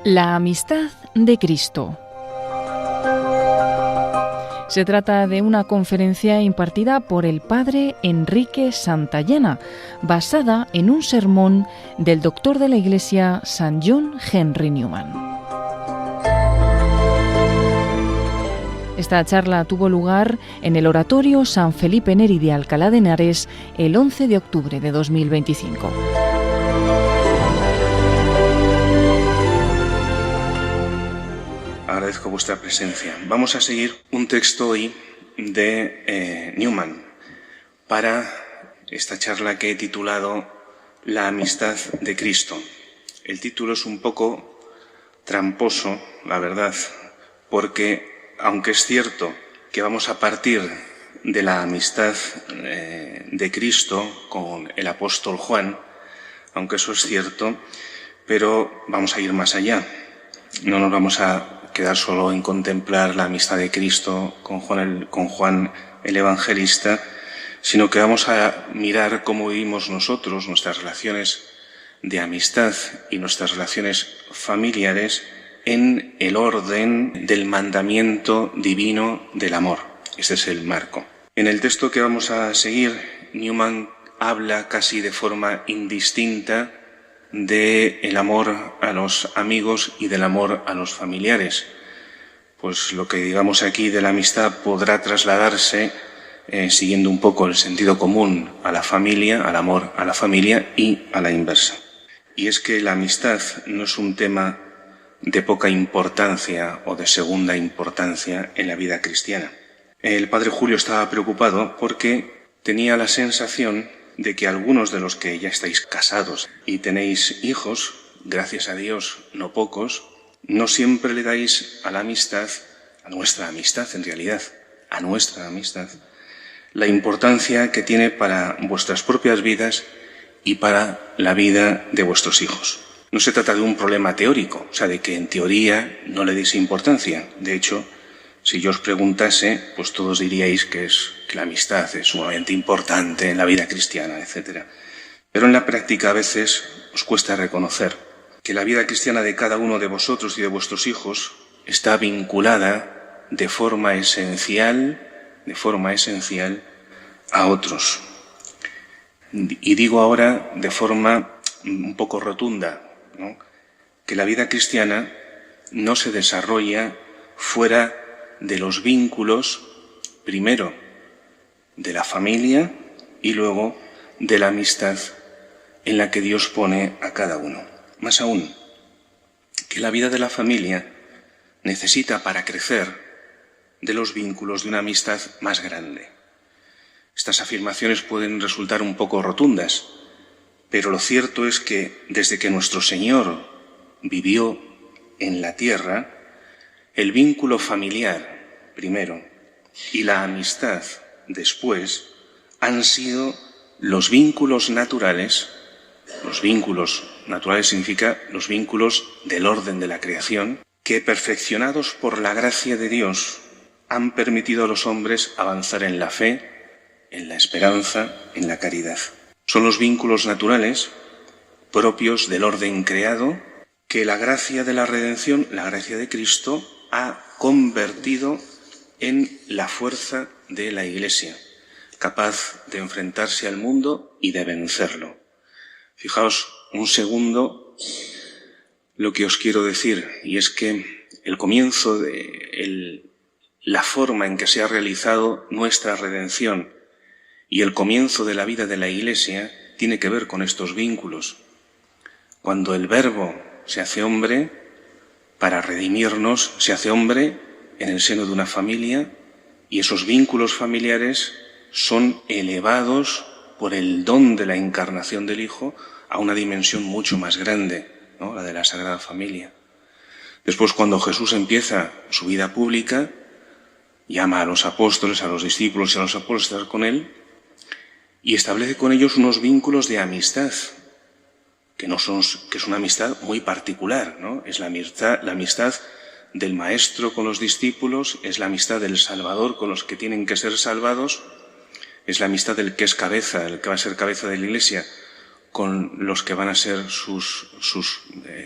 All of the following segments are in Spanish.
La amistad de Cristo. Se trata de una conferencia impartida por el padre Enrique Santayana, basada en un sermón del doctor de la Iglesia San John Henry Newman. Esta charla tuvo lugar en el Oratorio San Felipe Neri de Alcalá de Henares el 11 de octubre de 2025. Agradezco vuestra presencia. Vamos a seguir un texto hoy de Newman para esta charla que he titulado La amistad de Cristo. El título es un poco tramposo, la verdad, porque aunque es cierto que vamos a partir de la amistad de Cristo con el apóstol Juan, aunque eso es cierto, pero vamos a ir más allá. No nos vamos a quedar solo en contemplar la amistad de Cristo con Juan el Evangelista, sino que vamos a mirar cómo vivimos nosotros nuestras relaciones de amistad y nuestras relaciones familiares en el orden del mandamiento divino del amor. Este es el marco. En el texto que vamos a seguir, Newman habla casi de forma indistinta del amor a los amigos y del amor a los familiares. Pues lo que digamos aquí de la amistad podrá trasladarse siguiendo un poco el sentido común a la familia, al amor a la familia y a la inversa. Y es que la amistad no es un tema de poca importancia o de segunda importancia en la vida cristiana. El padre Julio estaba preocupado porque tenía la sensación de que algunos de los que ya estáis casados y tenéis hijos, gracias a Dios no pocos, no siempre le dais a la amistad, a nuestra amistad en realidad, a nuestra amistad, la importancia que tiene para vuestras propias vidas y para la vida de vuestros hijos. No se trata de un problema teórico, o sea, de que en teoría no le deis importancia. De hecho, si yo os preguntase, pues todos diríais que la amistad es sumamente importante en la vida cristiana, etc. Pero en la práctica a veces os cuesta reconocer que la vida cristiana de cada uno de vosotros y de vuestros hijos está vinculada de forma esencial a otros. Y digo ahora de forma un poco rotunda, ¿no? Que la vida cristiana no se desarrolla fuera de los vínculos, primero de la familia y luego de la amistad en la que Dios pone a cada uno. Más aún, que la vida de la familia necesita para crecer de los vínculos de una amistad más grande. Estas afirmaciones pueden resultar un poco rotundas, pero lo cierto es que desde que nuestro Señor vivió en la tierra, el vínculo familiar, primero, y la amistad, después, han sido los vínculos naturales. Los vínculos naturales significa los vínculos del orden de la creación, que perfeccionados por la gracia de Dios han permitido a los hombres avanzar en la fe, en la esperanza, en la caridad. Son los vínculos naturales propios del orden creado que la gracia de la redención, la gracia de Cristo, ha convertido en la fuerza de la Iglesia, capaz de enfrentarse al mundo y de vencerlo. Fijaos un segundo lo que os quiero decir, y es que el comienzo de la forma en que se ha realizado nuestra redención y el comienzo de la vida de la Iglesia tiene que ver con estos vínculos. Cuando el Verbo se hace hombre, para redimirnos, se hace hombre en el seno de una familia, y esos vínculos familiares son elevados por el don de la encarnación del Hijo a una dimensión mucho más grande, ¿no? La de la Sagrada Familia. Después, cuando Jesús empieza su vida pública, llama a los apóstoles, a los discípulos y a los apóstoles a estar con él, y establece con ellos unos vínculos de amistad, que es una amistad muy particular, ¿no? Es la amistad del Maestro con los discípulos, es la amistad del Salvador con los que tienen que ser salvados, es la amistad del que es cabeza, el que va a ser cabeza de la Iglesia, con los que van a ser sus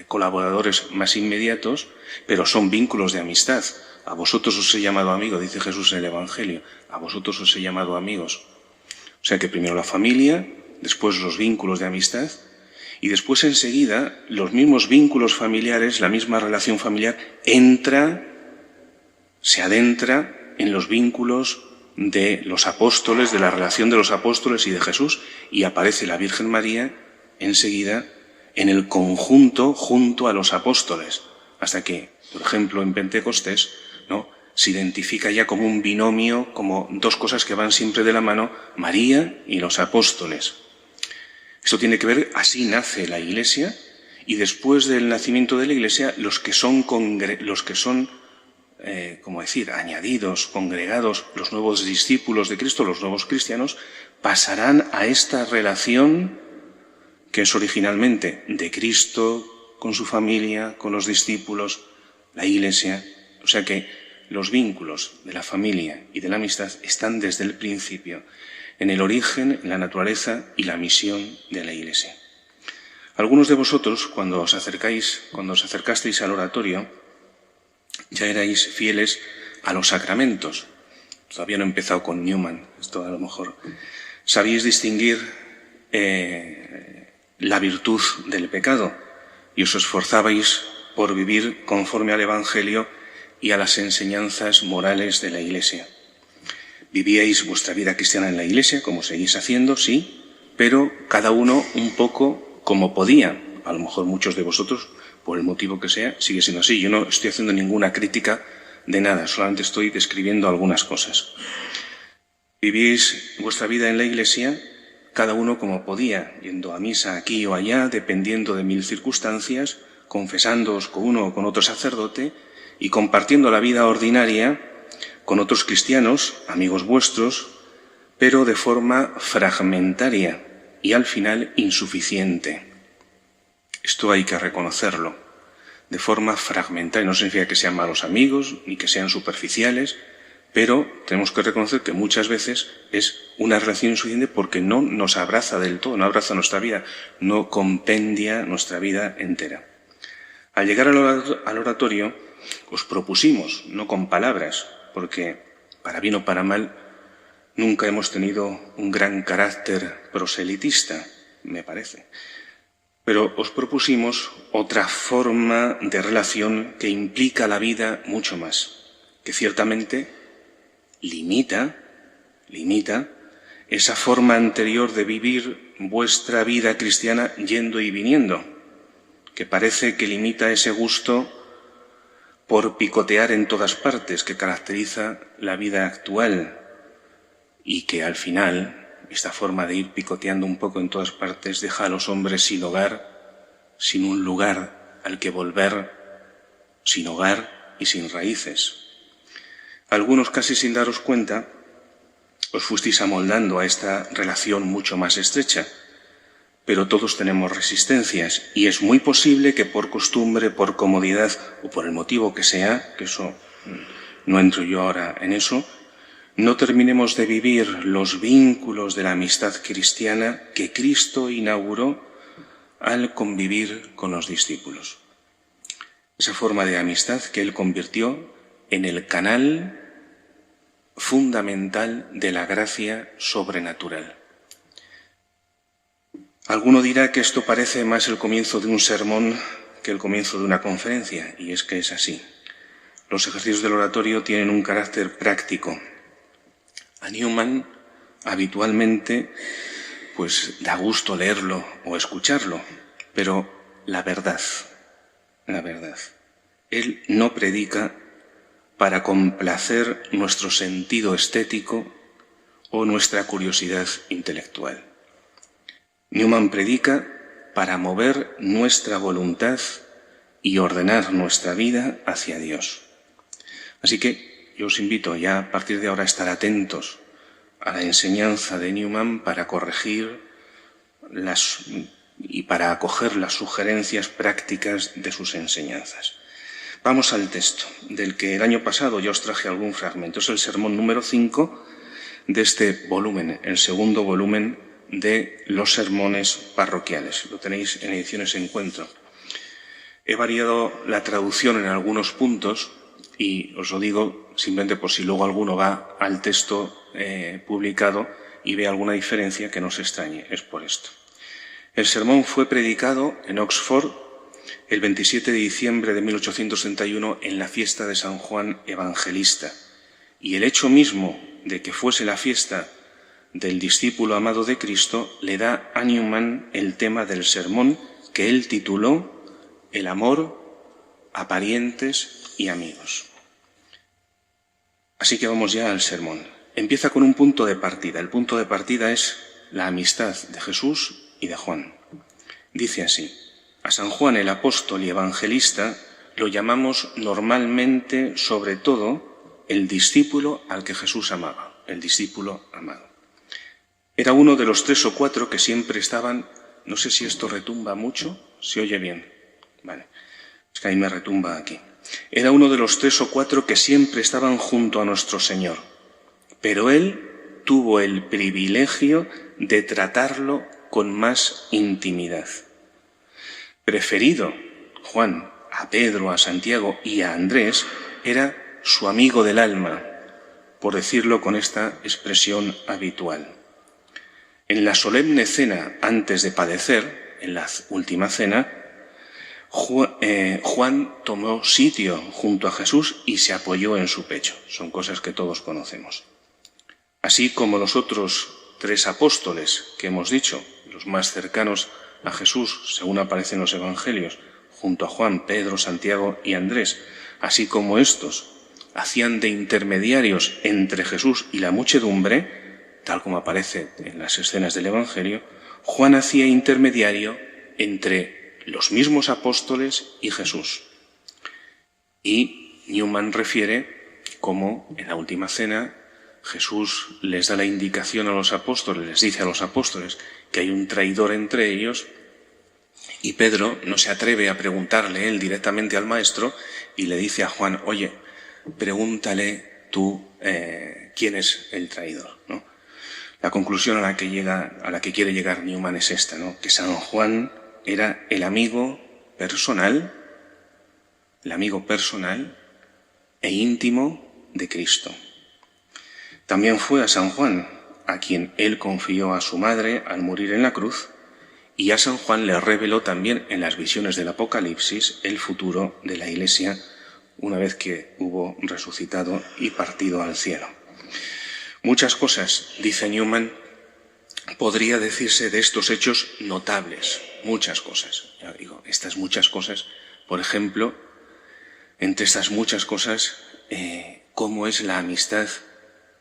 colaboradores más inmediatos, pero son vínculos de amistad. A vosotros os he llamado amigos, dice Jesús en el Evangelio, a vosotros os he llamado amigos. O sea que primero la familia, después los vínculos de amistad, y después enseguida los mismos vínculos familiares, la misma relación familiar, se adentra en los vínculos de los apóstoles, de la relación de los apóstoles y de Jesús, y aparece la Virgen María enseguida en el conjunto junto a los apóstoles, hasta que, por ejemplo, en Pentecostés, ¿no?, se identifica ya como un binomio, como dos cosas que van siempre de la mano, María y los apóstoles. Esto tiene que ver, así nace la Iglesia, y después del nacimiento de la Iglesia, los que son añadidos, congregados, los nuevos discípulos de Cristo, los nuevos cristianos, pasarán a esta relación que es originalmente de Cristo con su familia, con los discípulos, la Iglesia. O sea que los vínculos de la familia y de la amistad están desde el principio, en el origen, en la naturaleza y la misión de la Iglesia. Algunos de vosotros, cuando os acercasteis al oratorio, ya erais fieles a los sacramentos. Todavía no he empezado con Newman, esto a lo mejor. Sabéis distinguir la virtud del pecado y os esforzabais por vivir conforme al Evangelio y a las enseñanzas morales de la Iglesia. Vivíais vuestra vida cristiana en la Iglesia, como seguís haciendo, sí, pero cada uno un poco como podía. A lo mejor muchos de vosotros, por el motivo que sea, sigue siendo así. Yo no estoy haciendo ninguna crítica de nada, solamente estoy describiendo algunas cosas. Vivíais vuestra vida en la Iglesia, cada uno como podía, yendo a misa aquí o allá, dependiendo de mil circunstancias, confesándoos con uno o con otro sacerdote y compartiendo la vida ordinaria con otros cristianos, amigos vuestros, pero de forma fragmentaria y al final insuficiente. Esto hay que reconocerlo. De forma fragmentaria. No significa que sean malos amigos ni que sean superficiales, pero tenemos que reconocer que muchas veces es una relación insuficiente porque no nos abraza del todo, no abraza nuestra vida, no compendia nuestra vida entera. Al llegar al oratorio, os propusimos, no con palabras, porque para bien o para mal nunca hemos tenido un gran carácter proselitista, me parece. Pero os propusimos otra forma de relación que implica la vida mucho más, que ciertamente limita esa forma anterior de vivir vuestra vida cristiana yendo y viniendo, que parece que limita ese gusto por picotear en todas partes que caracteriza la vida actual y que al final esta forma de ir picoteando un poco en todas partes deja a los hombres sin hogar, sin un lugar al que volver, sin hogar y sin raíces. Algunos, casi sin daros cuenta, os fuisteis amoldando a esta relación mucho más estrecha, pero todos tenemos resistencias y es muy posible que por costumbre, por comodidad o por el motivo que sea, que eso no entro yo ahora en eso, no terminemos de vivir los vínculos de la amistad cristiana que Cristo inauguró al convivir con los discípulos. Esa forma de amistad que Él convirtió en el canal fundamental de la gracia sobrenatural. Alguno dirá que esto parece más el comienzo de un sermón que el comienzo de una conferencia, y es que es así. Los ejercicios del oratorio tienen un carácter práctico. A Newman habitualmente pues da gusto leerlo o escucharlo, pero la verdad, él no predica para complacer nuestro sentido estético o nuestra curiosidad intelectual. Newman predica para mover nuestra voluntad y ordenar nuestra vida hacia Dios. Así que yo os invito ya a partir de ahora a estar atentos a la enseñanza de Newman para corregir y para acoger las sugerencias prácticas de sus enseñanzas. Vamos al texto, del que el año pasado ya os traje algún fragmento. Es el sermón número 5 de este volumen, el segundo volumen de los sermones parroquiales. Lo tenéis en Ediciones Encuentro. He variado la traducción en algunos puntos y os lo digo simplemente por si luego alguno va al texto publicado y ve alguna diferencia, que no se extrañe, es por esto. El sermón fue predicado en Oxford el 27 de diciembre de 1831 en la fiesta de San Juan Evangelista, y el hecho mismo de que fuese la fiesta del discípulo amado de Cristo le da a Newman el tema del sermón que él tituló El amor a parientes y amigos. Así que vamos ya al sermón. Empieza con un punto de partida. El punto de partida es la amistad de Jesús y de Juan. Dice así: a San Juan el apóstol y evangelista lo llamamos normalmente, sobre todo, el discípulo al que Jesús amaba, el discípulo amado. Era uno de los 3 o 4 que siempre estaban, no sé si esto retumba mucho, ¿se oye bien? Vale, es que ahí me retumba aquí. Era uno de los 3 o 4 que siempre estaban junto a nuestro Señor, pero él tuvo el privilegio de tratarlo con más intimidad. Preferido, Juan, a Pedro, a Santiago y a Andrés, era su amigo del alma, por decirlo con esta expresión habitual. En la solemne cena antes de padecer, en la última cena, Juan tomó sitio junto a Jesús y se apoyó en su pecho. Son cosas que todos conocemos. Así como los otros 3 apóstoles que hemos dicho, los más cercanos a Jesús, según aparecen los evangelios, junto a Juan, Pedro, Santiago y Andrés, así como estos hacían de intermediarios entre Jesús y la muchedumbre, tal como aparece en las escenas del evangelio, Juan hacía intermediario entre los mismos apóstoles y Jesús. Y Newman refiere cómo en la última cena Jesús les da la indicación a los apóstoles, les dice a los apóstoles que hay un traidor entre ellos, y Pedro no se atreve a preguntarle él directamente al maestro y le dice a Juan: oye, pregúntale tú quién es el traidor, ¿no? La conclusión a la que quiere llegar Newman es esta, ¿no? Que San Juan era el amigo personal e íntimo de Cristo. También fue a San Juan a quien él confió a su madre al morir en la cruz, y a San Juan le reveló también en las visiones del Apocalipsis el futuro de la Iglesia una vez que hubo resucitado y partido al cielo. Muchas cosas, dice Newman, podría decirse de estos hechos notables, muchas cosas. Ya digo, estas muchas cosas, por ejemplo, entre estas muchas cosas, cómo es la amistad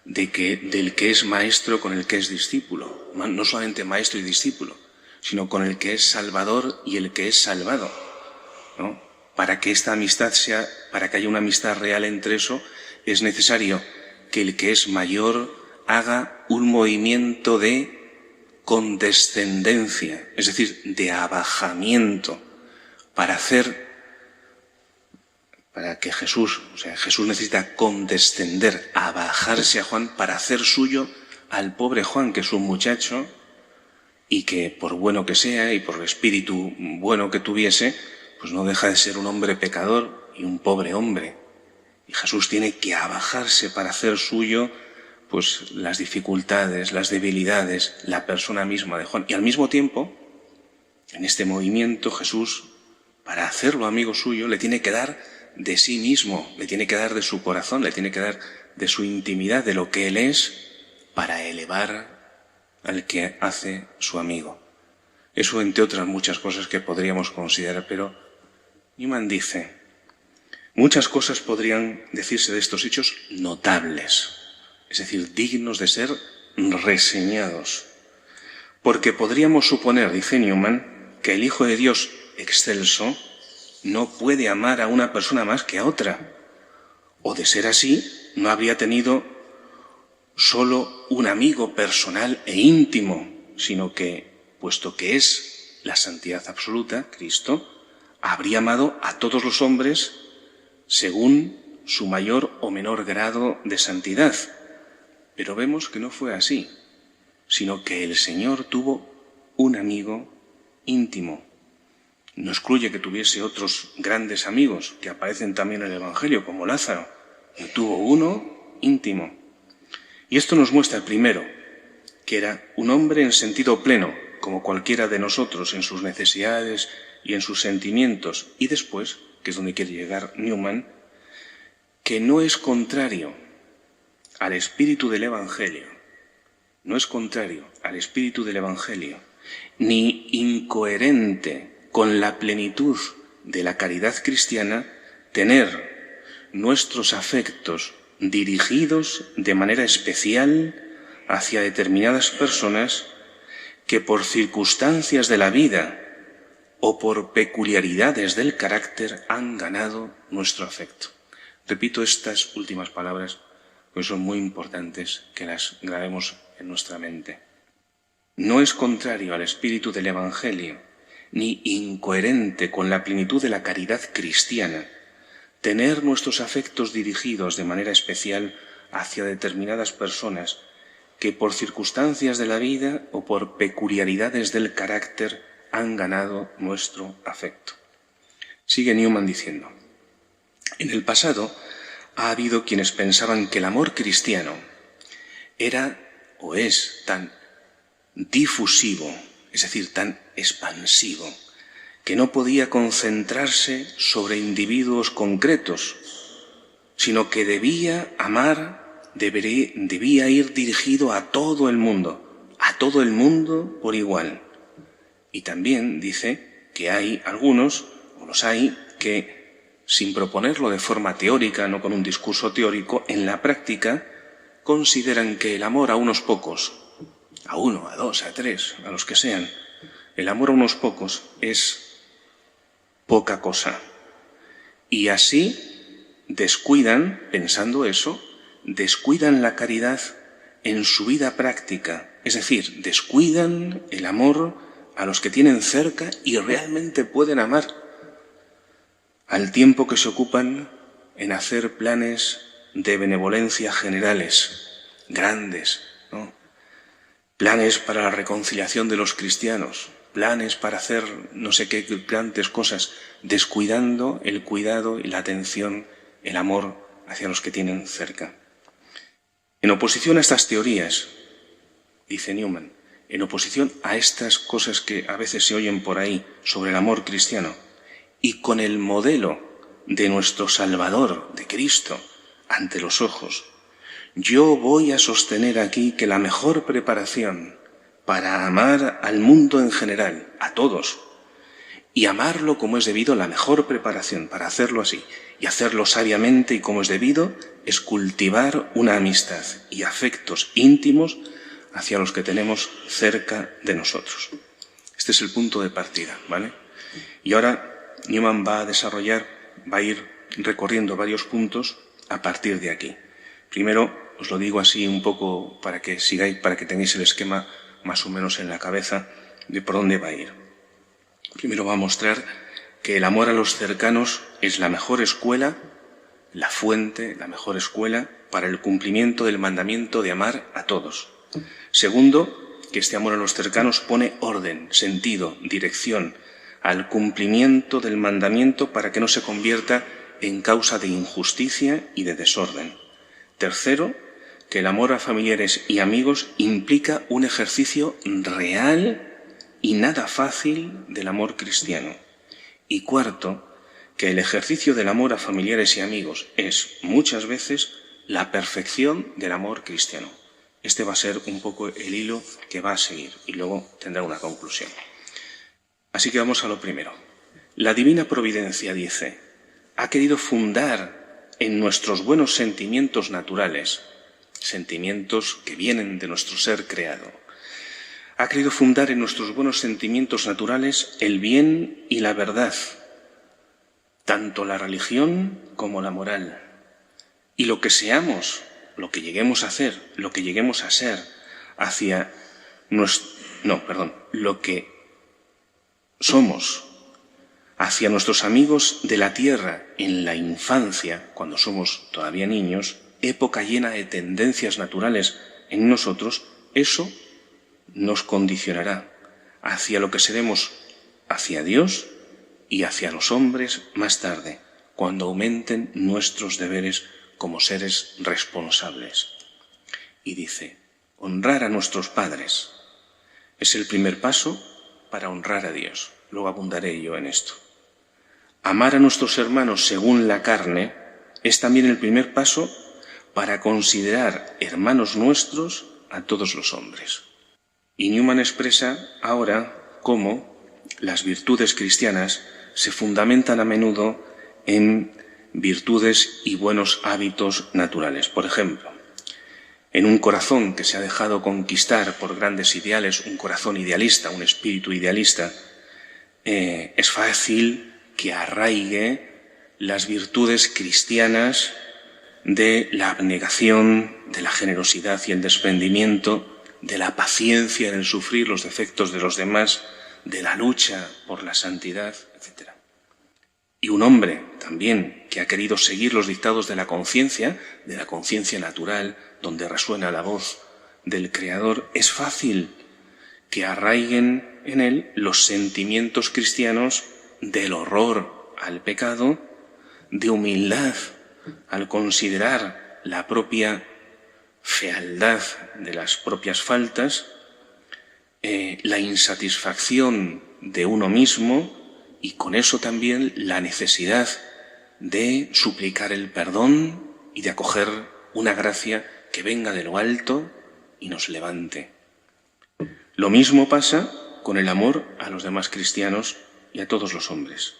del que es maestro con el que es discípulo. No solamente maestro y discípulo, sino con el que es salvador y el que es salvado, ¿no? Para que esta amistad para que haya una amistad real entre eso, es necesario que el que es mayor haga un movimiento de condescendencia, es decir, de abajamiento, para que Jesús necesita condescender, abajarse a Juan para hacer suyo al pobre Juan, que es un muchacho y que por bueno que sea y por el espíritu bueno que tuviese, pues no deja de ser un hombre pecador y un pobre hombre. Y Jesús tiene que abajarse para hacer suyo pues las dificultades, las debilidades, la persona misma de Juan. Y al mismo tiempo, en este movimiento, Jesús, para hacerlo amigo suyo, le tiene que dar de sí mismo, le tiene que dar de su corazón, le tiene que dar de su intimidad, de lo que él es, para elevar al que hace su amigo. Eso entre otras muchas cosas que podríamos considerar, pero Newman dice, muchas cosas podrían decirse de estos hechos notables, es decir, dignos de ser reseñados. Porque podríamos suponer, dice Newman, que el Hijo de Dios excelso no puede amar a una persona más que a otra. O de ser así, no habría tenido solo un amigo personal e íntimo, sino que, puesto que es la santidad absoluta, Cristo, habría amado a todos los hombres según su mayor o menor grado de santidad. Pero vemos que no fue así, sino que el Señor tuvo un amigo íntimo. No excluye que tuviese otros grandes amigos que aparecen también en el Evangelio, como Lázaro, pero tuvo uno íntimo. Y esto nos muestra, primero, que era un hombre en sentido pleno, como cualquiera de nosotros, en sus necesidades y en sus sentimientos. Y después, que es donde quiere llegar Newman, que no es contrario al espíritu del Evangelio, no es contrario al espíritu del Evangelio, ni incoherente con la plenitud de la caridad cristiana, tener nuestros afectos dirigidos de manera especial hacia determinadas personas que por circunstancias de la vida o por peculiaridades del carácter han ganado nuestro afecto. Repito estas últimas palabras porque son muy importantes que las grabemos en nuestra mente. No es contrario al espíritu del Evangelio, ni incoherente con la plenitud de la caridad cristiana, tener nuestros afectos dirigidos de manera especial hacia determinadas personas que por circunstancias de la vida o por peculiaridades del carácter han ganado nuestro afecto. Sigue Newman diciendo: en el pasado ha habido quienes pensaban que el amor cristiano era o es tan difusivo, es decir, tan expansivo, que no podía concentrarse sobre individuos concretos, sino que debía amar, debía ir dirigido a todo el mundo por igual. Y también dice que hay algunos, o los hay, que sin proponerlo de forma teórica, no con un discurso teórico, en la práctica consideran que el amor a unos pocos, a uno, a dos, a tres, a los que sean, el amor a unos pocos es poca cosa. Y así descuidan, pensando eso, descuidan la caridad en su vida práctica, es decir, descuidan el amor a los que tienen cerca y realmente pueden amar, al tiempo que se ocupan en hacer planes de benevolencia generales, grandes, ¿no? Planes para la reconciliación de los cristianos, planes para hacer no sé qué grandes cosas, descuidando el cuidado y la atención, el amor hacia los que tienen cerca. En oposición a estas teorías, dice Newman, en oposición a estas cosas que a veces se oyen por ahí sobre el amor cristiano, y con el modelo de nuestro Salvador, de Cristo, ante los ojos, yo voy a sostener aquí que la mejor preparación para amar al mundo en general, a todos, y amarlo como es debido, la mejor preparación para hacerlo así, y hacerlo sabiamente y como es debido, es cultivar una amistad y afectos íntimos hacia los que tenemos cerca de nosotros. Este es el punto de partida, ¿vale? Y ahora Newman va a ir recorriendo varios puntos a partir de aquí. Primero, os lo digo así un poco para que sigáis, para que tengáis el esquema más o menos en la cabeza de por dónde va a ir. Primero va a mostrar que el amor a los cercanos es la mejor escuela, la fuente, la mejor escuela para el cumplimiento del mandamiento de amar a todos. Segundo, que este amor a los cercanos pone orden, sentido, dirección al cumplimiento del mandamiento para que no se convierta en causa de injusticia y de desorden. Tercero, que el amor a familiares y amigos implica un ejercicio real y nada fácil del amor cristiano. Y cuarto, que el ejercicio del amor a familiares y amigos es muchas veces la perfección del amor cristiano. Este va a ser un poco el hilo que va a seguir y luego tendrá una conclusión. Así que vamos a lo primero. La divina providencia, dice, ha querido fundar en nuestros buenos sentimientos naturales, sentimientos que vienen de nuestro ser creado, ha querido fundar en nuestros buenos sentimientos naturales el bien y la verdad, tanto la religión como la moral. Y lo que seamos, lo que lleguemos a hacer, lo que lleguemos a ser hacia lo que somos hacia nuestros amigos de la tierra en la infancia, cuando somos todavía niños, época llena de tendencias naturales en nosotros, eso nos condicionará hacia lo que seremos hacia Dios y hacia los hombres más tarde, cuando aumenten nuestros deberes como seres responsables. Y dice, honrar a nuestros padres es el primer paso para honrar a Dios. Luego abundaré yo en esto. Amar a nuestros hermanos según la carne es también el primer paso para considerar hermanos nuestros a todos los hombres. Y Newman expresa ahora cómo las virtudes cristianas se fundamentan a menudo en virtudes y buenos hábitos naturales. Por ejemplo, en un corazón que se ha dejado conquistar por grandes ideales, un corazón idealista, un espíritu idealista, es fácil que arraigue las virtudes cristianas de la abnegación, de la generosidad y el desprendimiento, de la paciencia en el sufrir los defectos de los demás, de la lucha por la santidad, etc. Y un hombre también que ha querido seguir los dictados de la conciencia natural, donde resuena la voz del Creador, es fácil que arraiguen en él los sentimientos cristianos del horror al pecado, de humildad al considerar la propia fealdad de las propias faltas, la insatisfacción de uno mismo y con eso también la necesidad de suplicar el perdón y de acoger una gracia que venga de lo alto y nos levante. Lo mismo pasa con el amor a los demás cristianos y a todos los hombres.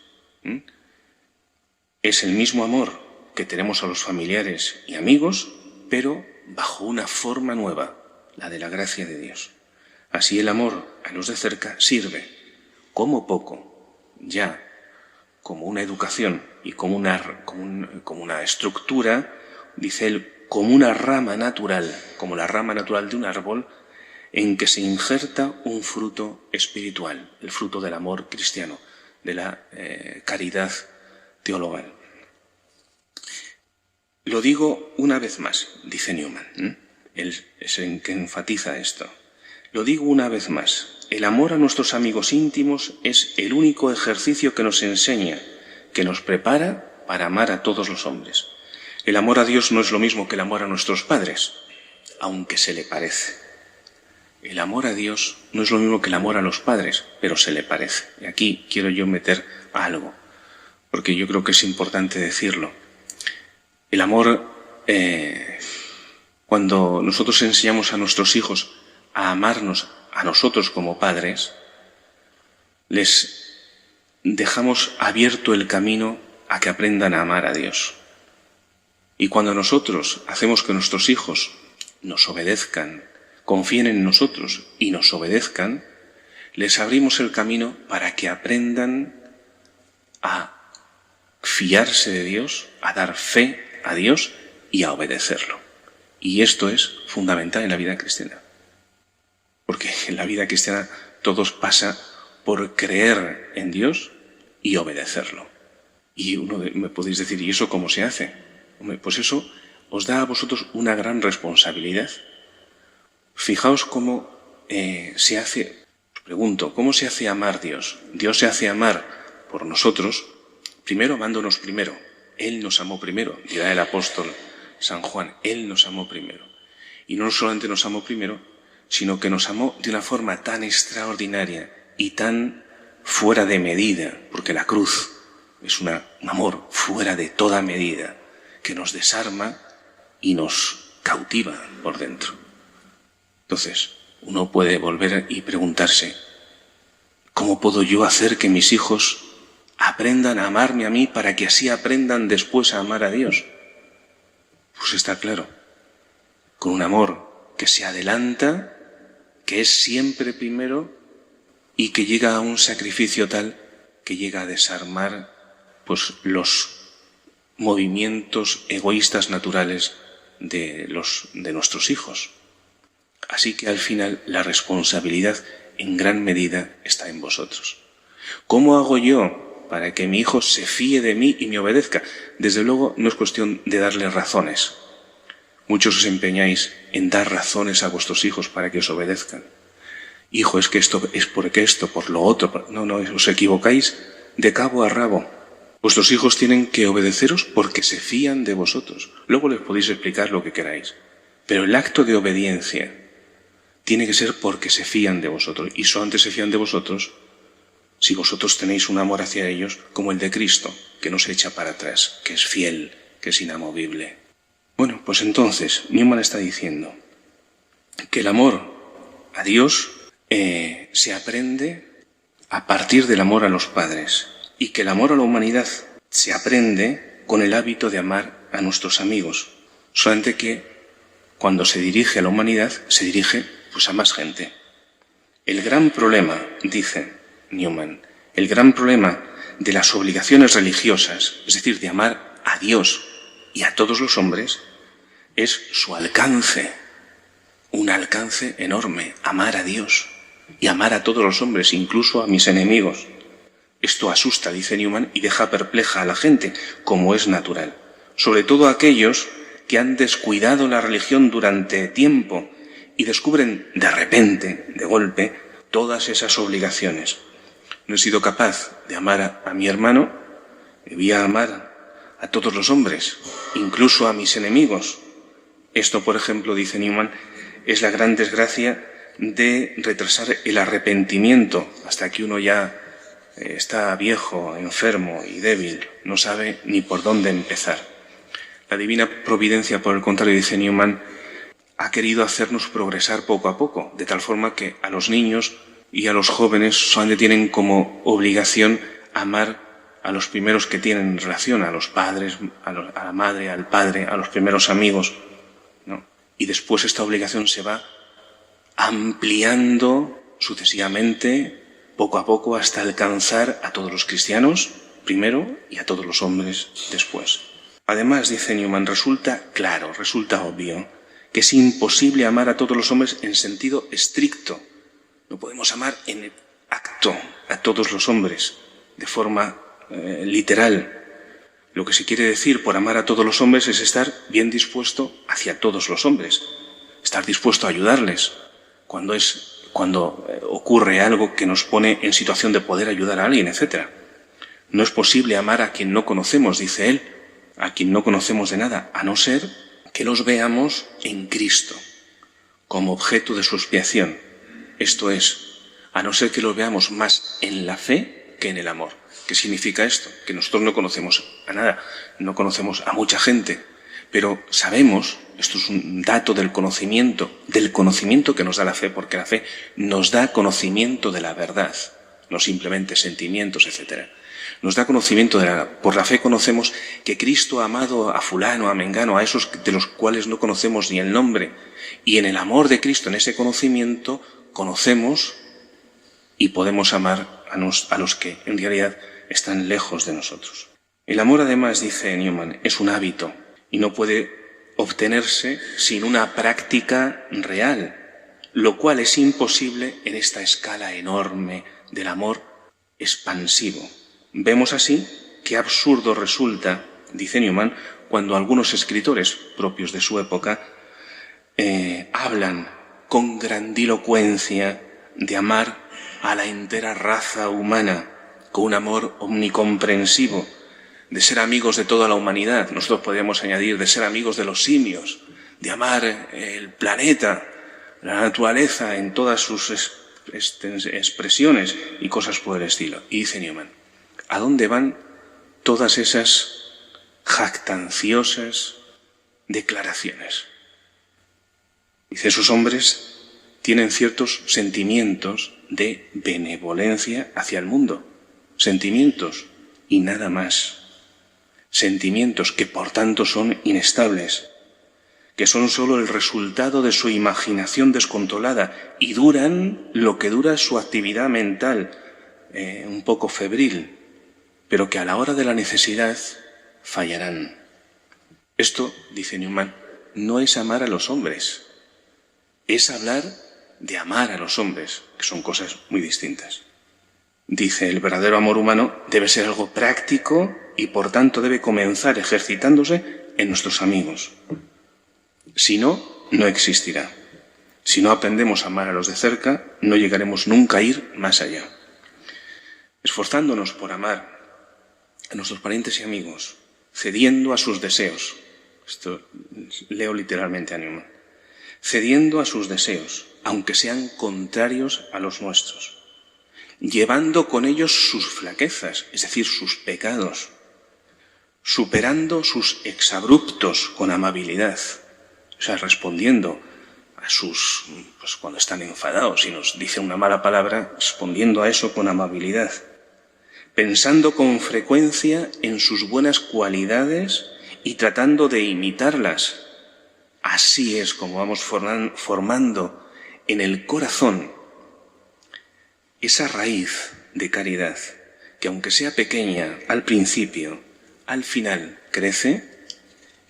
Es el mismo amor que tenemos a los familiares y amigos, pero bajo una forma nueva, la de la gracia de Dios. Así el amor a los de cerca sirve, como poco, ya como una educación y como una estructura, dice él, como una rama natural, como la rama natural de un árbol, en que se injerta un fruto espiritual, el fruto del amor cristiano, de la caridad teologal. Lo digo una vez más, dice Newman, él es el que enfatiza esto. Lo digo una vez más, el amor a nuestros amigos íntimos es el único ejercicio que nos enseña, que nos prepara para amar a todos los hombres. El amor a Dios no es lo mismo que el amor a nuestros padres, aunque se le parece. El amor a Dios no es lo mismo que el amor a los padres, pero se le parece. Y aquí quiero yo meter algo, porque yo creo que es importante decirlo. El amor, cuando nosotros enseñamos a nuestros hijos a amarnos a nosotros como padres, les dejamos abierto el camino a que aprendan a amar a Dios. Y cuando nosotros hacemos que nuestros hijos nos obedezcan, confíen en nosotros y nos obedezcan, les abrimos el camino para que aprendan a fiarse de Dios, a dar fe a Dios y a obedecerlo. Y esto es fundamental en la vida cristiana. Porque en la vida cristiana todo pasa por creer en Dios y obedecerlo. Y me podéis decir, ¿y eso cómo se hace? Pues eso os da a vosotros una gran responsabilidad. Fijaos cómo se hace, os pregunto, ¿cómo se hace amar Dios? Dios se hace amar por nosotros, primero amándonos primero. Él nos amó primero, dirá el apóstol San Juan, Él nos amó primero. Y no solamente nos amó primero, sino que nos amó de una forma tan extraordinaria y tan fuera de medida, porque la cruz es un amor fuera de toda medida, que nos desarma y nos cautiva por dentro. Entonces, uno puede volver y preguntarse, ¿cómo puedo yo hacer que mis hijos aprendan a amarme a mí para que así aprendan después a amar a Dios? Pues está claro, con un amor que se adelanta, que es siempre primero y que llega a un sacrificio tal que llega a desarmar pues los movimientos egoístas naturales de nuestros hijos. Así que al final la responsabilidad en gran medida está en vosotros. ¿Cómo hago yo para que mi hijo se fíe de mí y me obedezca? Desde luego no es cuestión de darle razones. Muchos os empeñáis en dar razones a vuestros hijos para que os obedezcan. hijo, es que esto es porque esto, por lo otro. No, os equivocáis de cabo a rabo. Vuestros hijos tienen que obedeceros porque se fían de vosotros. Luego les podéis explicar lo que queráis. Pero el acto de obediencia tiene que ser porque se fían de vosotros. Y solamente se fían de vosotros si vosotros tenéis un amor hacia ellos como el de Cristo, que no se echa para atrás, que es fiel, que es inamovible. Bueno, pues entonces, Newman está diciendo que el amor a Dios se aprende a partir del amor a los padres y que el amor a la humanidad se aprende con el hábito de amar a nuestros amigos. Solamente que cuando se dirige a la humanidad, se dirige pues a más gente. El gran problema, dice Newman, el gran problema de las obligaciones religiosas, es decir, de amar a Dios y a todos los hombres, es su alcance, un alcance enorme, amar a Dios y amar a todos los hombres, incluso a mis enemigos. Esto asusta, dice Newman, y deja perpleja a la gente, como es natural. Sobre todo a aquellos que han descuidado la religión durante tiempo y descubren de repente, de golpe, todas esas obligaciones. No he sido capaz de amar a mi hermano, voy a amar a todos los hombres, incluso a mis enemigos. Esto, por ejemplo, dice Newman, es la gran desgracia de retrasar el arrepentimiento hasta que uno ya está viejo, enfermo y débil, no sabe ni por dónde empezar. La divina providencia, por el contrario, dice Newman, ha querido hacernos progresar poco a poco, de tal forma que a los niños y a los jóvenes solamente tienen como obligación amar a los primeros que tienen relación, a los padres, a la madre, al padre, a los primeros amigos, ¿no? Y después esta obligación se va ampliando sucesivamente, poco a poco, hasta alcanzar a todos los cristianos primero y a todos los hombres después. Además, dice Newman, resulta claro, resulta obvio, que es imposible amar a todos los hombres en sentido estricto. No podemos amar en acto a todos los hombres de forma literal. Lo que se quiere decir por amar a todos los hombres es estar bien dispuesto hacia todos los hombres, estar dispuesto a ayudarles cuando ocurre algo que nos pone en situación de poder ayudar a alguien, etc. No es posible amar a quien no conocemos, dice él, a quien no conocemos de nada, a no ser que los veamos en Cristo, como objeto de su expiación. Esto es, a no ser que los veamos más en la fe que en el amor. ¿Qué significa esto? Que nosotros no conocemos a nada, no conocemos a mucha gente, pero sabemos, esto es un dato del conocimiento que nos da la fe, porque la fe nos da conocimiento de la verdad, no simplemente sentimientos, etc. Nos da conocimiento por la fe conocemos que Cristo ha amado a fulano, a mengano, a esos de los cuales no conocemos ni el nombre, y en el amor de Cristo, en ese conocimiento, conocemos y podemos amar a los que en realidad están lejos de nosotros. El amor, además, dice Newman, es un hábito y no puede obtenerse sin una práctica real, lo cual es imposible en esta escala enorme del amor expansivo. Vemos así qué absurdo resulta, dice Newman, cuando algunos escritores propios de su época hablan con grandilocuencia de amar a la entera raza humana, con un amor omnicomprensivo, de ser amigos de toda la humanidad. Nosotros podríamos añadir de ser amigos de los simios, de amar el planeta, la naturaleza en todas sus expresiones y cosas por el estilo. Y dice Newman, ¿a dónde van todas esas jactanciosas declaraciones? Dice, esos hombres tienen ciertos sentimientos de benevolencia hacia el mundo, sentimientos y nada más. Sentimientos que por tanto son inestables, que son sólo el resultado de su imaginación descontrolada y duran lo que dura su actividad mental, un poco febril, pero que a la hora de la necesidad fallarán. Esto, dice Newman, no es amar a los hombres, es hablar de amar a los hombres, que son cosas muy distintas. Dice, el verdadero amor humano debe ser algo práctico y por tanto debe comenzar ejercitándose en nuestros amigos. Si no, no existirá. Si no aprendemos a amar a los de cerca, no llegaremos nunca a ir más allá. Esforzándonos por amar a nuestros parientes y amigos, cediendo a sus deseos. Esto leo literalmente a Newman. Cediendo a sus deseos, aunque sean contrarios a los nuestros. Llevando con ellos sus flaquezas, es decir, sus pecados. Superando sus exabruptos con amabilidad. O sea, respondiendo a sus, pues cuando están enfadados y nos dicen una mala palabra, respondiendo a eso con amabilidad. Pensando con frecuencia en sus buenas cualidades y tratando de imitarlas. Así es como vamos formando en el corazón esa raíz de caridad que, aunque sea pequeña al principio, al final crece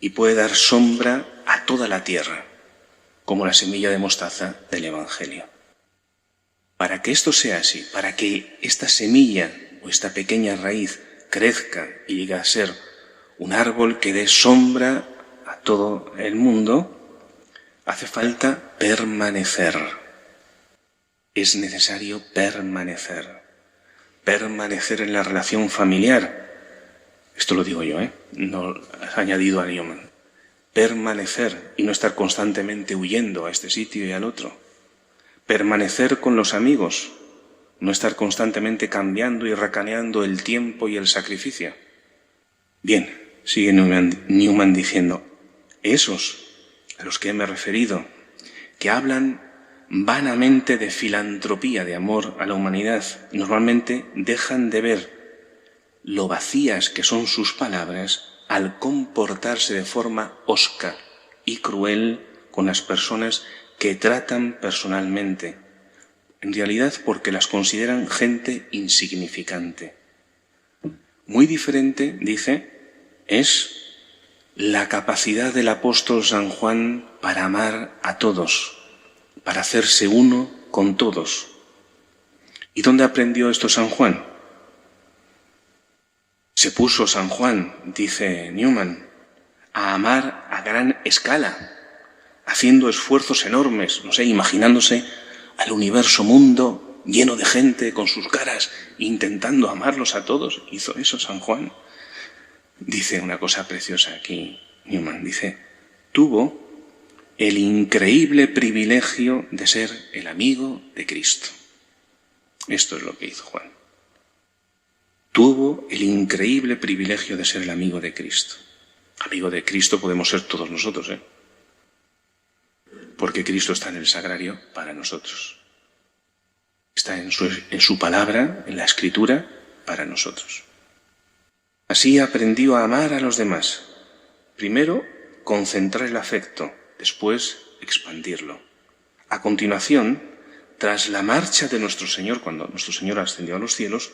y puede dar sombra a toda la tierra, como la semilla de mostaza del Evangelio. Para que esto sea así, para que esta semilla o esta pequeña raíz crezca y llegue a ser un árbol que dé sombra a todo el mundo, hace falta permanecer. Es necesario permanecer. Permanecer en la relación familiar. Esto lo digo yo, no has añadido a Newman. Permanecer y no estar constantemente huyendo a este sitio y al otro. Permanecer con los amigos, no estar constantemente cambiando y racaneando el tiempo y el sacrificio. Bien, sigue Newman diciendo, esos a los que me he referido, que hablan vanamente de filantropía, de amor a la humanidad, normalmente dejan de ver lo vacías que son sus palabras al comportarse de forma hosca y cruel con las personas que tratan personalmente, en realidad porque las consideran gente insignificante. Muy diferente, dice, es la capacidad del apóstol San Juan para amar a todos, para hacerse uno con todos. ¿Y dónde aprendió esto San Juan? Se puso San Juan, dice Newman, a amar a gran escala, haciendo esfuerzos enormes, imaginándose al universo mundo lleno de gente con sus caras, intentando amarlos a todos. Hizo eso San Juan. Dice una cosa preciosa aquí Newman, dice, tuvo el increíble privilegio de ser el amigo de Cristo. Esto es lo que hizo Juan. Tuvo el increíble privilegio de ser el amigo de Cristo. Amigo de Cristo podemos ser todos nosotros, porque Cristo está en el sagrario para nosotros. Está en su palabra, en la Escritura, para nosotros. Así aprendió a amar a los demás. Primero, concentrar el afecto, después, expandirlo. A continuación, tras la marcha de nuestro Señor, cuando nuestro Señor ascendió a los cielos,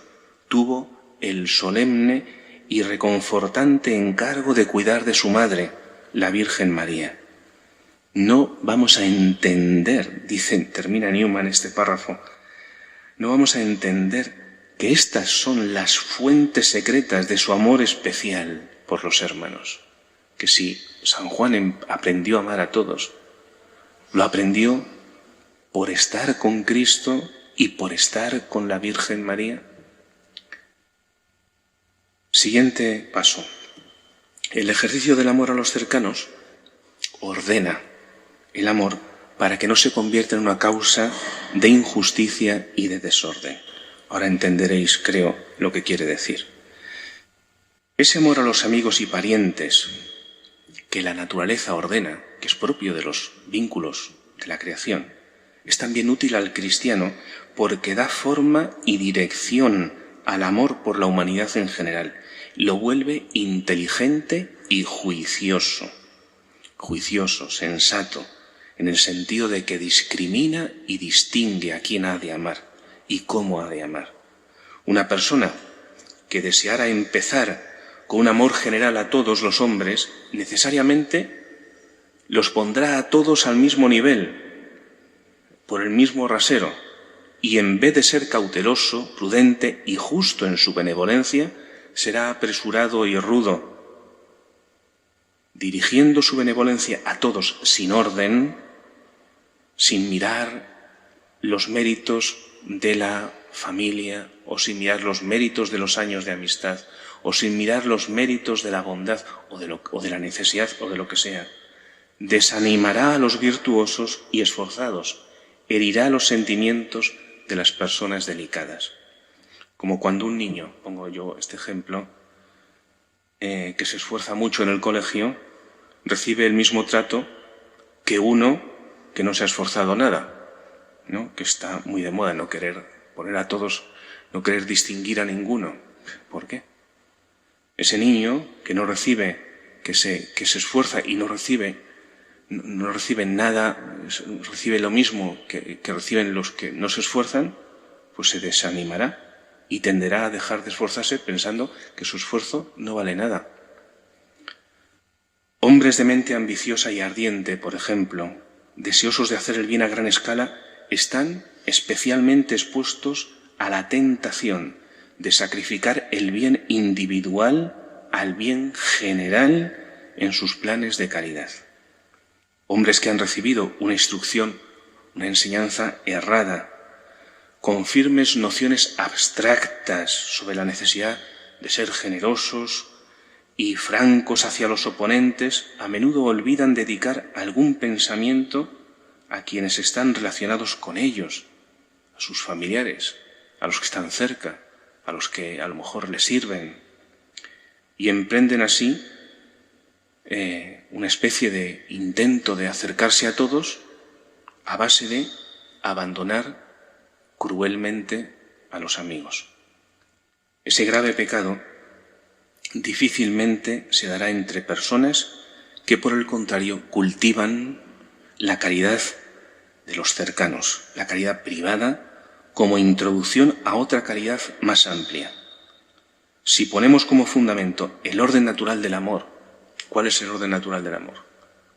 tuvo el solemne y reconfortante encargo de cuidar de su madre, la Virgen María. No vamos a entender, termina Newman este párrafo, no vamos a entender que estas son las fuentes secretas de su amor especial por los hermanos. Que si San Juan aprendió a amar a todos, lo aprendió por estar con Cristo y por estar con la Virgen María. Siguiente paso. El ejercicio del amor a los cercanos ordena el amor para que no se convierta en una causa de injusticia y de desorden. Ahora entenderéis, creo, lo que quiere decir. Ese amor a los amigos y parientes que la naturaleza ordena, que es propio de los vínculos de la creación, es también útil al cristiano porque da forma y dirección al amor por la humanidad en general. Lo vuelve inteligente y juicioso. Juicioso, sensato, en el sentido de que discrimina y distingue a quién ha de amar y cómo ha de amar. Una persona que deseara empezar con un amor general a todos los hombres, necesariamente los pondrá a todos al mismo nivel, por el mismo rasero, y en vez de ser cauteloso, prudente y justo en su benevolencia, será apresurado y rudo. Dirigiendo su benevolencia a todos sin orden, sin mirar los méritos de la familia, o sin mirar los méritos de los años de amistad, o sin mirar los méritos de la bondad o de la necesidad o de lo que sea. Desanimará a los virtuosos y esforzados, herirá los sentimientos de las personas delicadas. Como cuando un niño, pongo yo este ejemplo, que se esfuerza mucho en el colegio, recibe el mismo trato que uno que no se ha esforzado nada, ¿no? Que está muy de moda no querer poner a todos, no querer distinguir a ninguno. ¿Por qué? Ese niño que no recibe, que se esfuerza y no recibe nada, recibe lo mismo que reciben los que no se esfuerzan, pues se desanimará y tenderá a dejar de esforzarse pensando que su esfuerzo no vale nada. Hombres de mente ambiciosa y ardiente, por ejemplo, deseosos de hacer el bien a gran escala, están especialmente expuestos a la tentación de sacrificar el bien individual al bien general en sus planes de caridad. Hombres que han recibido una instrucción, una enseñanza errada, con firmes nociones abstractas sobre la necesidad de ser generosos y francos hacia los oponentes, a menudo olvidan dedicar algún pensamiento a quienes están relacionados con ellos, a sus familiares, a los que están cerca, a los que a lo mejor les sirven, y emprenden así una especie de intento de acercarse a todos a base de abandonar cruelmente a los amigos. Ese grave pecado difícilmente se dará entre personas que, por el contrario, cultivan la caridad de los cercanos, la caridad privada, como introducción a otra caridad más amplia. Si ponemos como fundamento el orden natural del amor, ¿cuál es el orden natural del amor?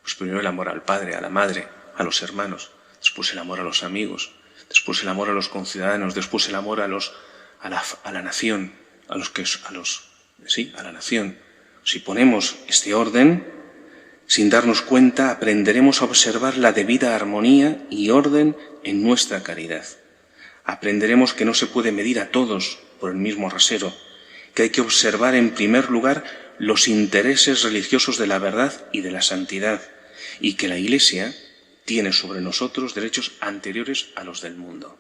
Pues primero el amor al padre, a la madre, a los hermanos, después el amor a los amigos, después el amor a los conciudadanos, después el amor a la nación, a la nación. Si ponemos este orden, sin darnos cuenta, aprenderemos a observar la debida armonía y orden en nuestra caridad. Aprenderemos que no se puede medir a todos por el mismo rasero, que hay que observar en primer lugar los intereses religiosos de la verdad y de la santidad, y que la Iglesia tiene sobre nosotros derechos anteriores a los del mundo.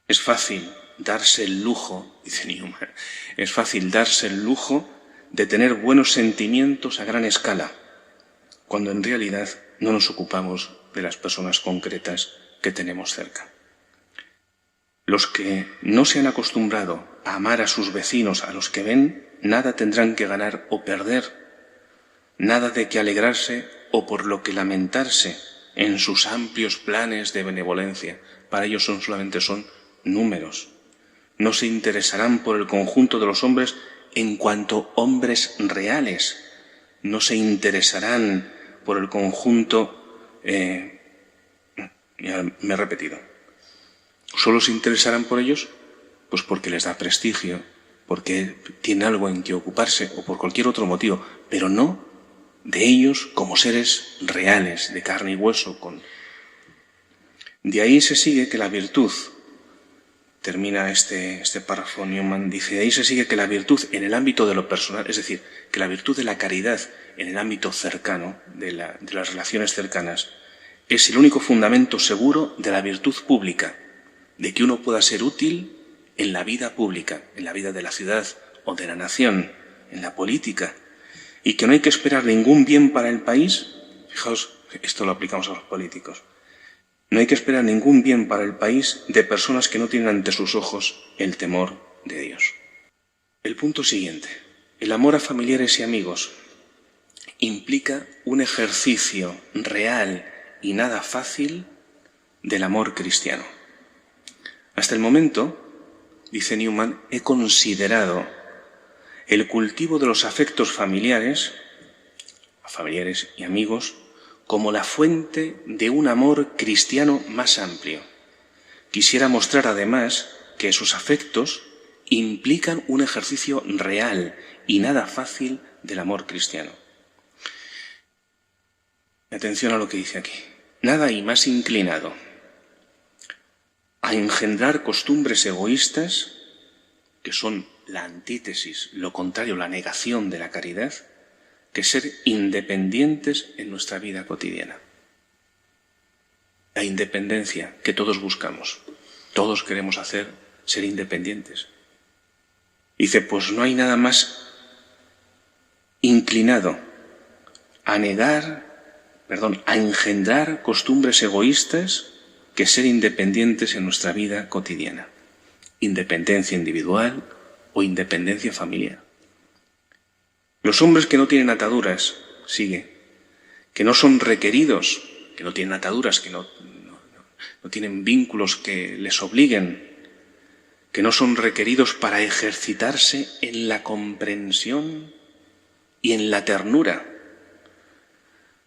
Es fácil darse el lujo, dice Newman, es fácil darse el lujo de tener buenos sentimientos a gran escala, cuando en realidad no nos ocupamos de las personas concretas que tenemos cerca. Los que no se han acostumbrado a amar a sus vecinos, a los que ven, nada tendrán que ganar o perder, nada de que alegrarse o por lo que lamentarse en sus amplios planes de benevolencia. Para ellos solamente son números. No se interesarán por el conjunto de los hombres en cuanto hombres reales. No se interesarán por el conjunto... ya me he repetido. Solo se interesarán por ellos pues porque les da prestigio, porque tienen algo en que ocuparse o por cualquier otro motivo, pero no de ellos como seres reales, de carne y hueso. De ahí se sigue que la virtud, termina este párrafo Newman, dice, de ahí se sigue que la virtud en el ámbito de lo personal, es decir, que la virtud de la caridad en el ámbito cercano, de las relaciones cercanas, es el único fundamento seguro de la virtud pública, de que uno pueda ser útil en la vida pública, en la vida de la ciudad o de la nación, en la política, y que no hay que esperar ningún bien para el país. Fijaos, esto lo aplicamos a los políticos. No hay que esperar ningún bien para el país de personas que no tienen ante sus ojos el temor de Dios. El punto siguiente. El amor a familiares y amigos implica un ejercicio real y nada fácil del amor cristiano. Hasta el momento, dice Newman, he considerado el cultivo de los afectos familiares, a familiares y amigos, como la fuente de un amor cristiano más amplio. Quisiera mostrar además que esos afectos implican un ejercicio real y nada fácil del amor cristiano. Atención a lo que dice aquí. nada hay más inclinado a engendrar costumbres egoístas, que son la antítesis, lo contrario, la negación de la caridad, que ser independientes en nuestra vida cotidiana. La independencia que todos buscamos, todos queremos ser independientes. Dice, pues no hay nada más inclinado a engendrar costumbres egoístas que ser independientes en nuestra vida cotidiana. Independencia individual o independencia familiar. Los hombres que no tienen ataduras, que no son requeridos, que no tienen ataduras, que no tienen vínculos que les obliguen, que no son requeridos para ejercitarse en la comprensión y en la ternura.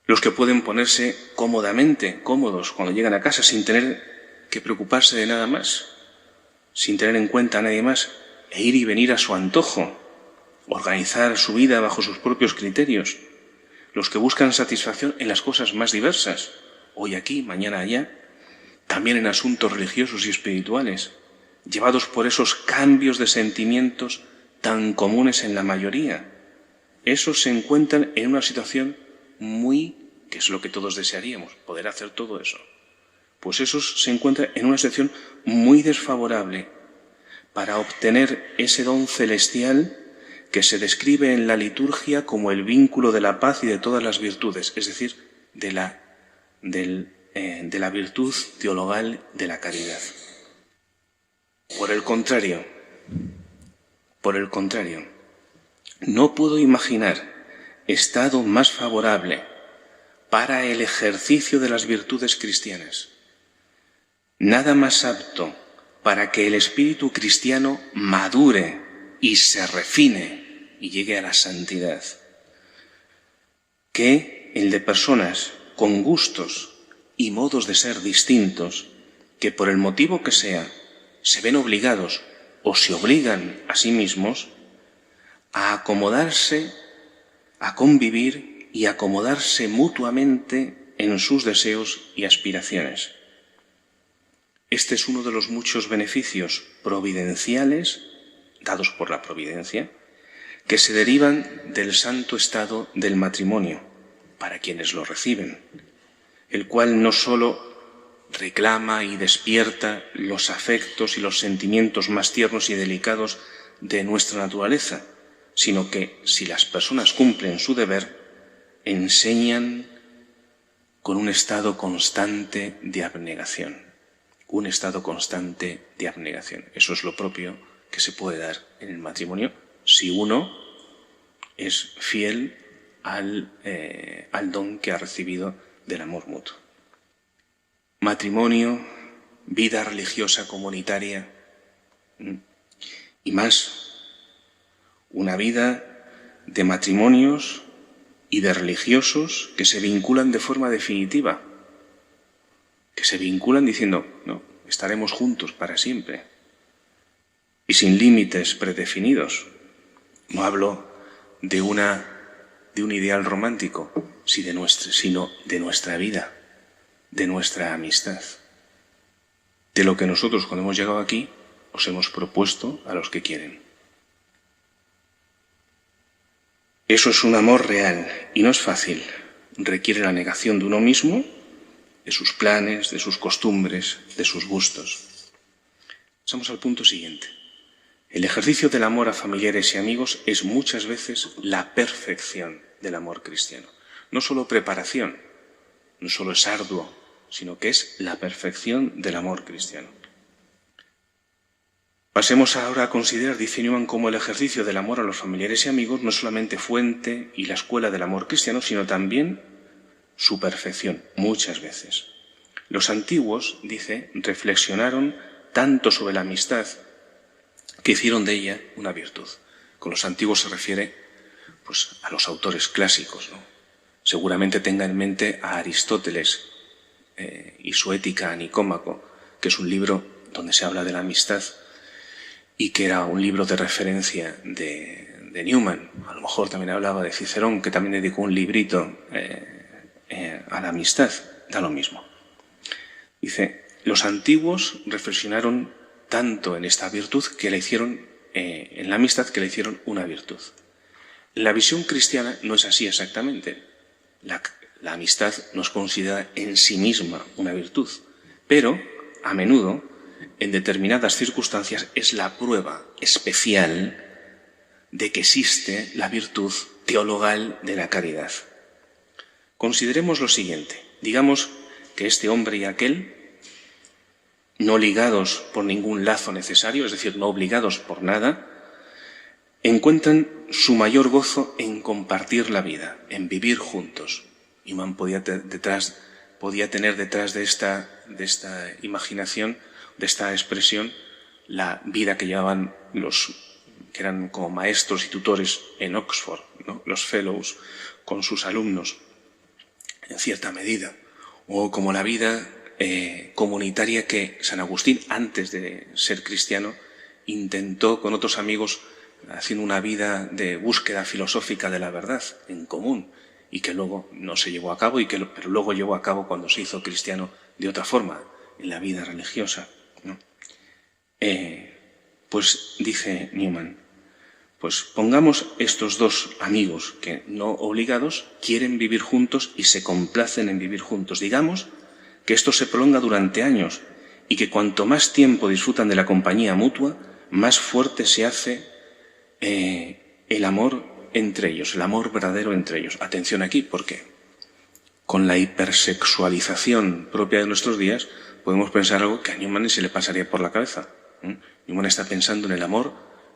Los que pueden ponerse cómodos cuando llegan a casa sin tener que preocuparse de nada más, sin tener en cuenta a nadie más, e ir y venir a su antojo, organizar su vida bajo sus propios criterios. Los que buscan satisfacción en las cosas más diversas, hoy aquí, mañana allá, también en asuntos religiosos y espirituales, llevados por esos cambios de sentimientos tan comunes en la mayoría. Esos se encuentran en una situación que es lo que todos desearíamos, poder hacer todo eso. Pues esos se encuentran en una situación muy desfavorable para obtener ese don celestial que se describe en la liturgia como el vínculo de la paz y de todas las virtudes, es decir, de la virtud teologal de la caridad. Por el contrario, no puedo imaginar estado más favorable para el ejercicio de las virtudes cristianas, nada más apto para que el espíritu cristiano madure y se refine y llegue a la santidad, que el de personas con gustos y modos de ser distintos, que por el motivo que sea, se ven obligados o se obligan a sí mismos a acomodarse, a convivir y acomodarse mutuamente en sus deseos y aspiraciones. Este es uno de los muchos beneficios providenciales dados por la providencia que se derivan del santo estado del matrimonio para quienes lo reciben, el cual no sólo reclama y despierta los afectos y los sentimientos más tiernos y delicados de nuestra naturaleza, sino que, si las personas cumplen su deber, enseñan con un estado constante de abnegación. Un estado constante de abnegación. Eso es lo propio que se puede dar en el matrimonio si uno es fiel al don que ha recibido del amor mutuo. Matrimonio, vida religiosa comunitaria y más, una vida de matrimonios y de religiosos que se vinculan de forma definitiva, que se vinculan diciendo, no, estaremos juntos para siempre y sin límites predefinidos. No hablo de un ideal romántico, sino de nuestra vida, de nuestra amistad, de lo que nosotros cuando hemos llegado aquí os hemos propuesto a los que quieren. Eso es un amor real y no es fácil. Requiere la negación de uno mismo, de sus planes, de sus costumbres, de sus gustos. Pasamos al punto siguiente. El ejercicio del amor a familiares y amigos es muchas veces la perfección del amor cristiano. No solo preparación, no solo es arduo, sino que es la perfección del amor cristiano. Pasemos ahora a considerar, dice Newman, como el ejercicio del amor a los familiares y amigos no solamente fuente y la escuela del amor cristiano, sino también su perfección, muchas veces. Los antiguos, dice, reflexionaron tanto sobre la amistad que hicieron de ella una virtud. Con los antiguos se refiere pues, a los autores clásicos, ¿no? Seguramente tenga en mente a Aristóteles y su Ética a Nicómaco, que es un libro donde se habla de la amistad y que era un libro de referencia de Newman. A lo mejor también hablaba de Cicerón, que también dedicó un librito a la amistad. da lo mismo. Dice, los antiguos reflexionaron tanto en esta virtud que la hicieron, en la amistad, que la hicieron una virtud. La visión cristiana no es así exactamente. La amistad no es considerada en sí misma una virtud, pero a menudo, en determinadas circunstancias, es la prueba especial de que existe la virtud teologal de la caridad. Consideremos lo siguiente. Digamos que este hombre y aquel, no ligados por ningún lazo necesario, es decir, no obligados por nada, encuentran su mayor gozo en compartir la vida, en vivir juntos. Newman podía tener detrás de esta imaginación, de esta expresión, la vida que llevaban los que eran como maestros y tutores en Oxford, ¿no? Los fellows con sus alumnos, en cierta medida, o como la vida comunitaria que San Agustín, antes de ser cristiano, intentó con otros amigos, haciendo una vida de búsqueda filosófica de la verdad en común, y que luego no se llevó a cabo, pero luego llevó a cabo cuando se hizo cristiano de otra forma, en la vida religiosa, ¿no? Pues dice Newman, pues pongamos estos dos amigos que no obligados quieren vivir juntos y se complacen en vivir juntos. Digamos que esto se prolonga durante años y que cuanto más tiempo disfrutan de la compañía mutua, más fuerte se hace el amor entre ellos, el amor verdadero entre ellos. Atención aquí, porque con la hipersexualización propia de nuestros días podemos pensar algo que a Newman se le pasaría por la cabeza. Newman está pensando en el amor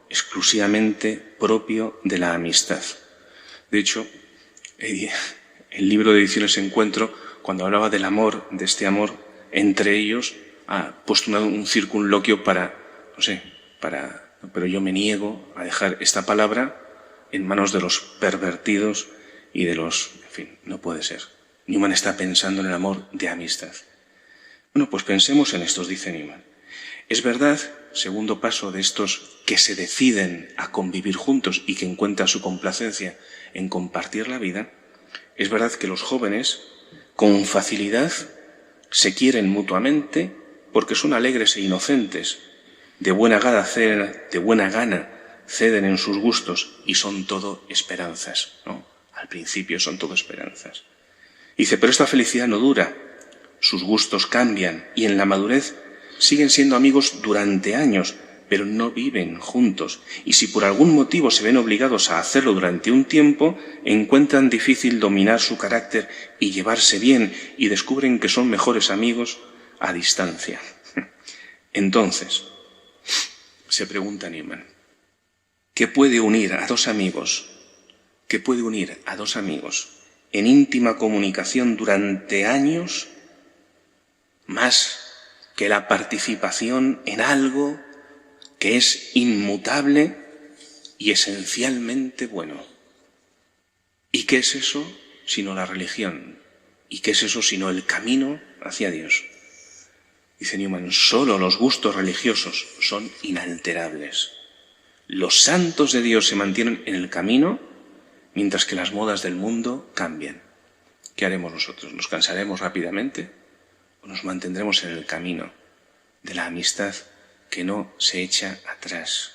exclusivamente propio de la amistad. De hecho, el libro de Ediciones Encuentro, cuando hablaba del amor, de este amor entre ellos, ha puesto un circunloquio pero yo me niego a dejar esta palabra en manos de los pervertidos y de los... En fin, no puede ser. Newman está pensando en el amor de amistad. Bueno, pues pensemos en estos, dice Newman. Es verdad, segundo paso de estos que se deciden a convivir juntos y que encuentran su complacencia en compartir la vida, es verdad que los jóvenes con facilidad se quieren mutuamente porque son alegres e inocentes, de buena gana ceden en sus gustos y son todo esperanzas, ¿no? Al principio son todo esperanzas. Dice, pero esta felicidad no dura, sus gustos cambian y en la madurez siguen siendo amigos durante años, pero no viven juntos. Y si por algún motivo se ven obligados a hacerlo durante un tiempo, encuentran difícil dominar su carácter y llevarse bien y descubren que son mejores amigos a distancia. Entonces, se pregunta Newman, ¿qué puede unir a dos amigos? ¿Qué puede unir a dos amigos en íntima comunicación durante años más que la participación en algo que es inmutable y esencialmente bueno? ¿Y qué es eso sino la religión? ¿Y qué es eso sino el camino hacia Dios? Dice Newman, solo los gustos religiosos son inalterables. Los santos de Dios se mantienen en el camino, mientras que las modas del mundo cambian. ¿Qué haremos nosotros? ¿Nos cansaremos rápidamente o nos mantendremos en el camino de la amistad que no se echa atrás?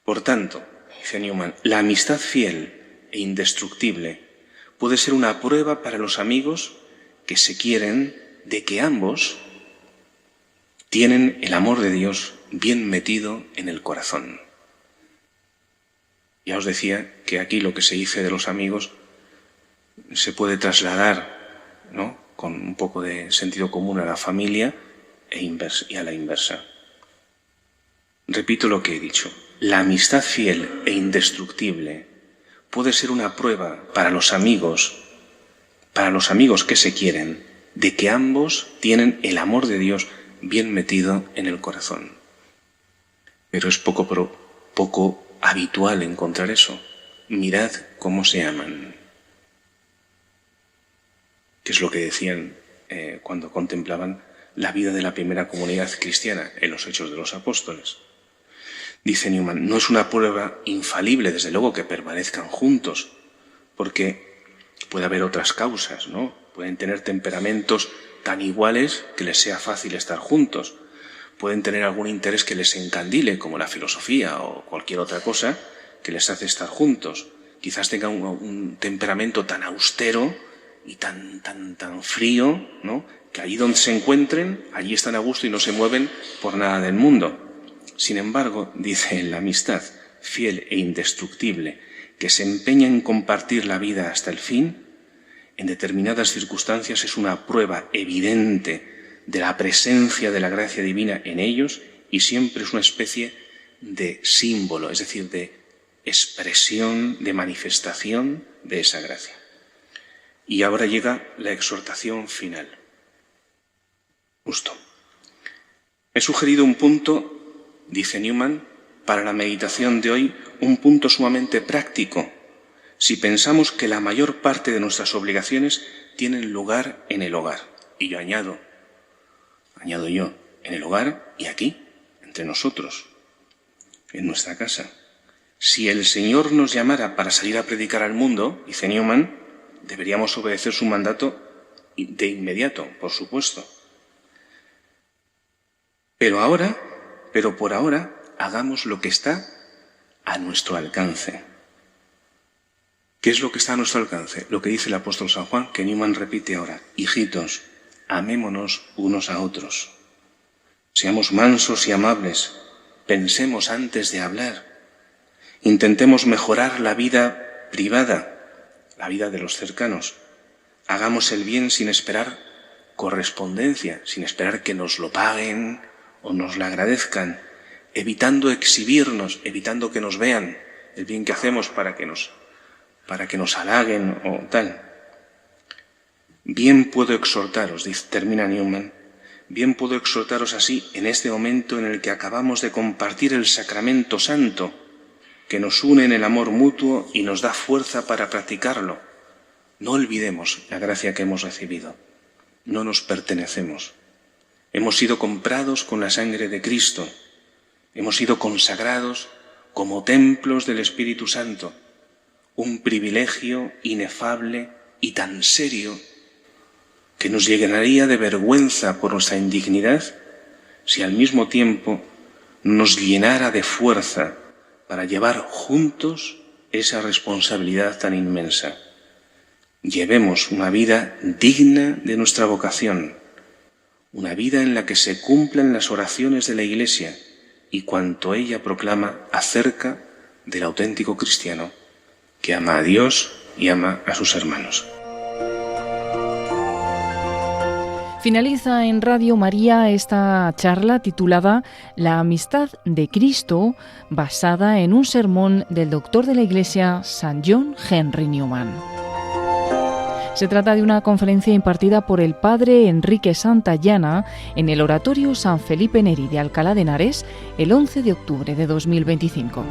Por tanto, dice Newman, la amistad fiel e indestructible puede ser una prueba para los amigos que se quieren de que ambos tienen el amor de Dios bien metido en el corazón. Ya os decía que aquí lo que se dice de los amigos se puede trasladar, ¿no?, con un poco de sentido común a la familia y a la inversa. Repito lo que he dicho. La amistad fiel e indestructible puede ser una prueba para los amigos que se quieren, de que ambos tienen el amor de Dios bien metido en el corazón. Pero es poco habitual encontrar eso. Mirad cómo se aman. Que es lo que decían cuando contemplaban la vida de la primera comunidad cristiana en los Hechos de los Apóstoles. Dice Newman, no es una prueba infalible, desde luego, que permanezcan juntos, porque puede haber otras causas, ¿no? pueden tener temperamentos tan iguales que les sea fácil estar juntos, pueden tener algún interés que les encandile, como la filosofía o cualquier otra cosa que les hace estar juntos. Quizás tengan un temperamento tan austero y tan frío, ¿no?, que allí donde se encuentren, allí están a gusto y no se mueven por nada del mundo. Sin embargo, dice, en la amistad fiel e indestructible, que se empeña en compartir la vida hasta el fin, en determinadas circunstancias es una prueba evidente de la presencia de la gracia divina en ellos, y siempre es una especie de símbolo, es decir, de expresión, de manifestación de esa gracia. Y ahora llega la exhortación final. Justo. He sugerido un punto, dice Newman, para la meditación de hoy, un punto sumamente práctico, si pensamos que la mayor parte de nuestras obligaciones tienen lugar en el hogar. Y yo añado yo, en el hogar y aquí, entre nosotros, en nuestra casa. Si el Señor nos llamara para salir a predicar al mundo, dice Newman, deberíamos obedecer su mandato de inmediato, por supuesto. Pero por ahora, hagamos lo que está a nuestro alcance. ¿Qué es lo que está a nuestro alcance? Lo que dice el apóstol San Juan, que Newman repite ahora. Hijitos, amémonos unos a otros. Seamos mansos y amables. Pensemos antes de hablar. Intentemos mejorar la vida privada, la vida de los cercanos. Hagamos el bien sin esperar correspondencia, sin esperar que nos lo paguen o nos lo agradezcan, evitando exhibirnos, evitando que nos vean el bien que hacemos para que nos halaguen o tal. Bien puedo exhortaros, termina Newman, bien puedo exhortaros así en este momento en el que acabamos de compartir el sacramento santo, que nos une en el amor mutuo y nos da fuerza para practicarlo. No olvidemos la gracia que hemos recibido. No nos pertenecemos. Hemos sido comprados con la sangre de Cristo. Hemos sido consagrados como templos del Espíritu Santo. Un privilegio inefable y tan serio que nos llenaría de vergüenza por nuestra indignidad si al mismo tiempo nos llenara de fuerza para llevar juntos esa responsabilidad tan inmensa. Llevemos una vida digna de nuestra vocación, una vida en la que se cumplan las oraciones de la Iglesia y cuanto ella proclama acerca del auténtico cristiano que ama a Dios y ama a sus hermanos. Finaliza en Radio María esta charla titulada La amistad de Cristo, basada en un sermón del doctor de la Iglesia, San John Henry Newman. Se trata de una conferencia impartida por el padre Enrique Santayana en el Oratorio San Felipe Neri de Alcalá de Henares el 11 de octubre de 2025.